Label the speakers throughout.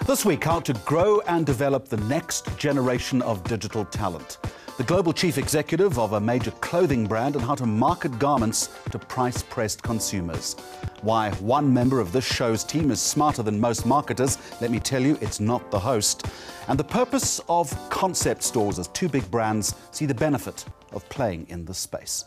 Speaker 1: This week, how to grow and develop the next generation of digital talent. The global chief executive of a major clothing brand and how to market garments to price-pressed consumers. Why one member of this show's team is smarter than most marketers, let me tell you, it's not the host. And the purpose of concept stores as two big brands see the benefit of playing in this space.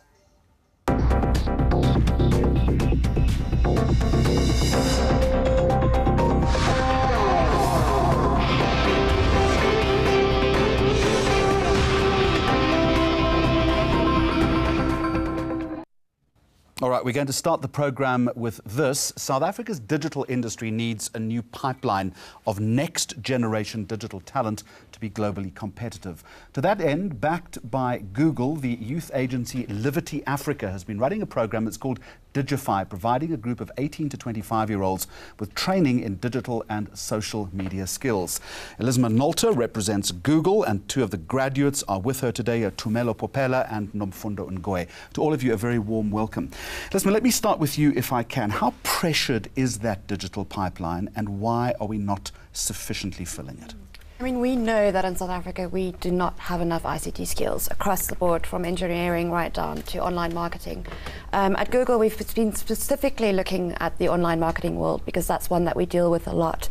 Speaker 1: All right, we're going to start the program with this. South Africa's digital industry needs a new pipeline of next-generation digital talent to be globally competitive. To that end, backed by Google, the youth agency Liberty Africa has been running a program that's called Digify, providing a group of 18 to 25-year-olds with training in digital and social media skills. Elizabeth Nolter represents Google, and two of the graduates are with her today, Tumelo Popela and Nomfundo Ngoe. To all of you, a very warm welcome. Elizabeth, let me start with you, if I can. How pressured is that digital pipeline, and why are we not sufficiently filling it?
Speaker 2: I mean, we know that in South Africa we do not have enough ICT skills across the board, from engineering right down to online marketing. At Google, we've been specifically looking at the online marketing world because that's one that we deal with a lot.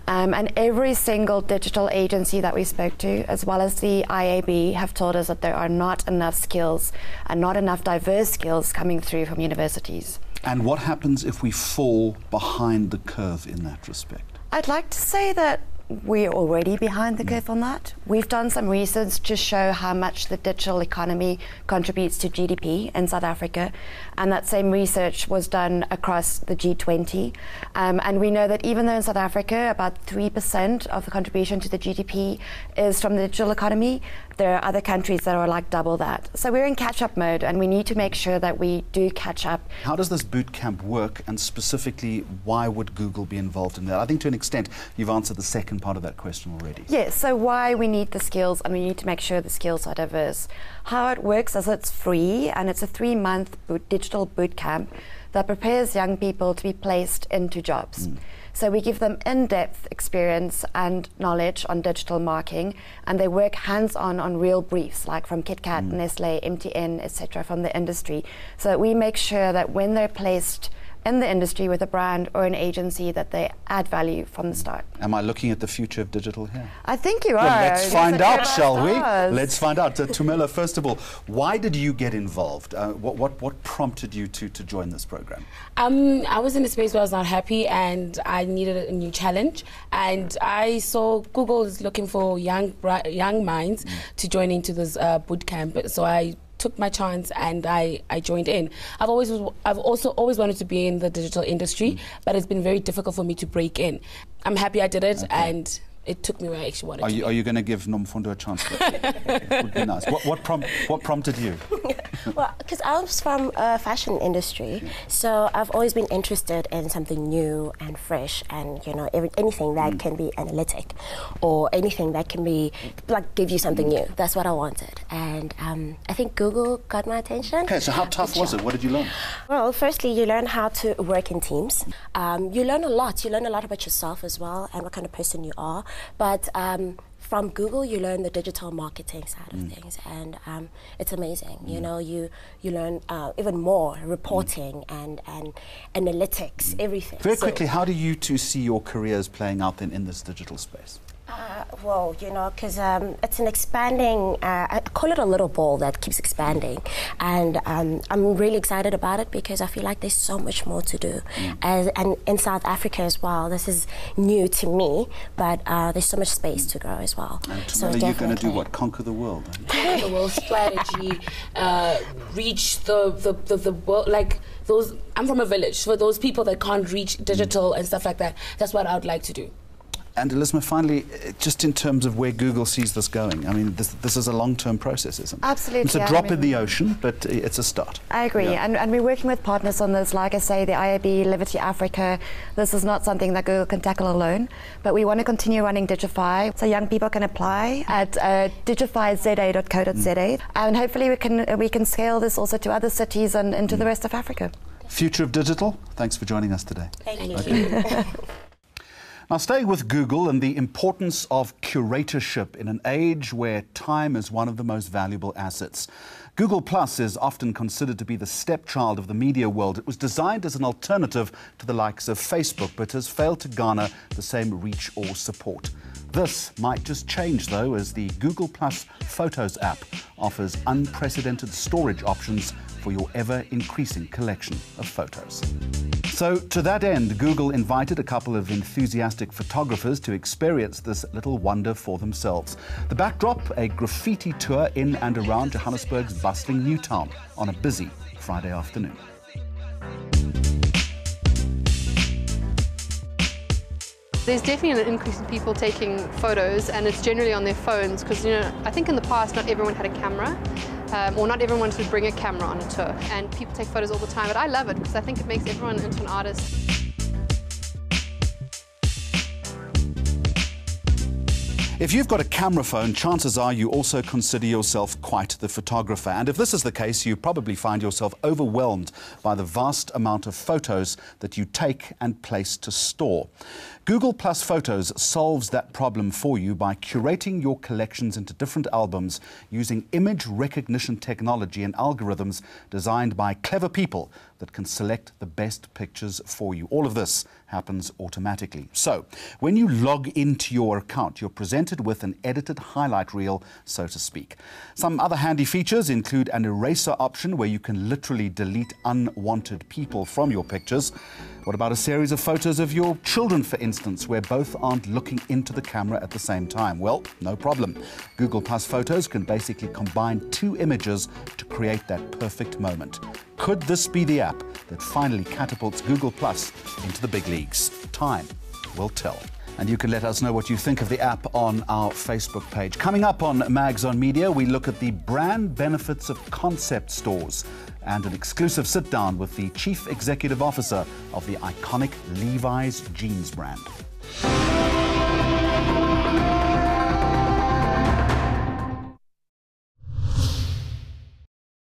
Speaker 2: And every single digital agency that we spoke to, as well as the IAB, have told us that there are not enough skills and not enough diverse skills coming through from universities.
Speaker 1: And what happens if we fall behind the curve in that respect?
Speaker 2: I'd like to say that we're already behind the curve on that. We've done some research to show how much the digital economy contributes to GDP in South Africa, and that same research was done across the G20. And we know that even though in South Africa about 3% of the contribution to the GDP is from the digital economy, there are other countries that are like double that. So we're in catch-up mode, and we need to make sure that we do catch up.
Speaker 1: How does this boot camp work, and specifically, why would Google be involved in that? I think to an extent you've answered the second part of that question already.
Speaker 2: Yes, so why we need the skills, and we need to make sure the skills are diverse. How it works is it's free, and it's a 3-month digital boot camp that prepares young people to be placed into jobs. So we give them in-depth experience and knowledge on digital marketing, and they work hands-on on real briefs, like from KitKat, Nestle, MTN, etc., from the industry. So that we make sure that when they're placed in the industry with a brand or an agency, that they add value from the start.
Speaker 1: Am I looking at the future of digital here?
Speaker 2: I think you are.
Speaker 1: Well, let's find out, shall we? Let's find out. Tumelo, first of all, why did you get involved? What prompted you to join this program?
Speaker 3: I was in a space where I was not happy and I needed a new challenge. And I saw Google is looking for young minds to join into this boot camp. So I took my chance and I joined in. I've also always wanted to be in the digital industry, but it's been very difficult for me to break in. I'm happy I did it, and it took me where I actually wanted to.
Speaker 1: Are you going to give Nomfundo a chance? It would be nice. What prompted you?
Speaker 4: Well, because I was from a fashion industry, so I've always been interested in something new and fresh, and anything that can be analytic, or anything that can be like give you something new. That's what I wanted, and I think Google got my attention.
Speaker 1: Okay, so how tough was it? What did you learn?
Speaker 4: Well, firstly, you learn how to work in teams. You learn a lot. You learn a lot about yourself as well, and what kind of person you are. But from Google, you learn the digital marketing side of things, and it's amazing. You learn even more reporting and analytics, everything.
Speaker 1: Very quickly, how do you two see your careers playing out then in this digital space?
Speaker 4: Well, because it's an expanding, I call it a little ball that keeps expanding, and I'm really excited about it because I feel like there's so much more to do. And in South Africa as well, this is new to me, but there's so much space to grow as well.
Speaker 1: So you're going to do what? Conquer the world?
Speaker 3: The world strategy, reach the world, like those. I'm from a village, for those people that can't reach digital and stuff like that. That's what I would like to do.
Speaker 1: And Elizabeth, finally, just in terms of where Google sees this going, I mean, this is a long-term process, isn't it?
Speaker 2: Absolutely.
Speaker 1: It's a drop in the ocean, but it's a start.
Speaker 2: I agree, and we're working with partners on this. Like I say, the IAB, Liberty Africa. This is not something that Google can tackle alone, but we want to continue running Digify, so young people can apply at digifyza.co.za, and hopefully we can scale this also to other cities and into the rest of Africa.
Speaker 1: Future of digital. Thanks for joining us today.
Speaker 4: Thank you.
Speaker 1: Now, staying with Google and the importance of curatorship in an age where time is one of the most valuable assets. Google+ is often considered to be the stepchild of the media world. It was designed as an alternative to the likes of Facebook, but has failed to garner the same reach or support. This might just change, though, as the Google+Photos app offers unprecedented storage options for your ever-increasing collection of photos. So, to that end, Google invited a couple of enthusiastic photographers to experience this little wonder for themselves. The backdrop, a graffiti tour in and around Johannesburg's bustling New Town on a busy Friday afternoon.
Speaker 5: There's definitely an increase in people taking photos, and it's generally on their phones because, I think in the past not everyone had a camera. Or not everyone wanted to bring a camera on a tour, and people take photos all the time, but I love it because I think it makes everyone into an artist.
Speaker 1: If you've got a camera phone, chances are you also consider yourself quite the photographer. And if this is the case, you probably find yourself overwhelmed by the vast amount of photos that you take and place to store. Google+Photos solves that problem for you by curating your collections into different albums using image recognition technology and algorithms designed by clever people that can select the best pictures for you. All of this happens automatically. So, when you log into your account, you're presented with an edited highlight reel, so to speak. Some other handy features include an eraser option where you can literally delete unwanted people from your pictures. What about a series of photos of your children, for instance, where both aren't looking into the camera at the same time? Well, no problem. Google+Photos can basically combine two images to create that perfect moment. Could this be the app that finally catapults Google+ into the big leagues? Time will tell. And you can let us know what you think of the app on our Facebook page. Coming up on Mags on Media, we look at the brand benefits of concept stores and an exclusive sit-down with the Chief Executive Officer of the iconic Levi's jeans brand.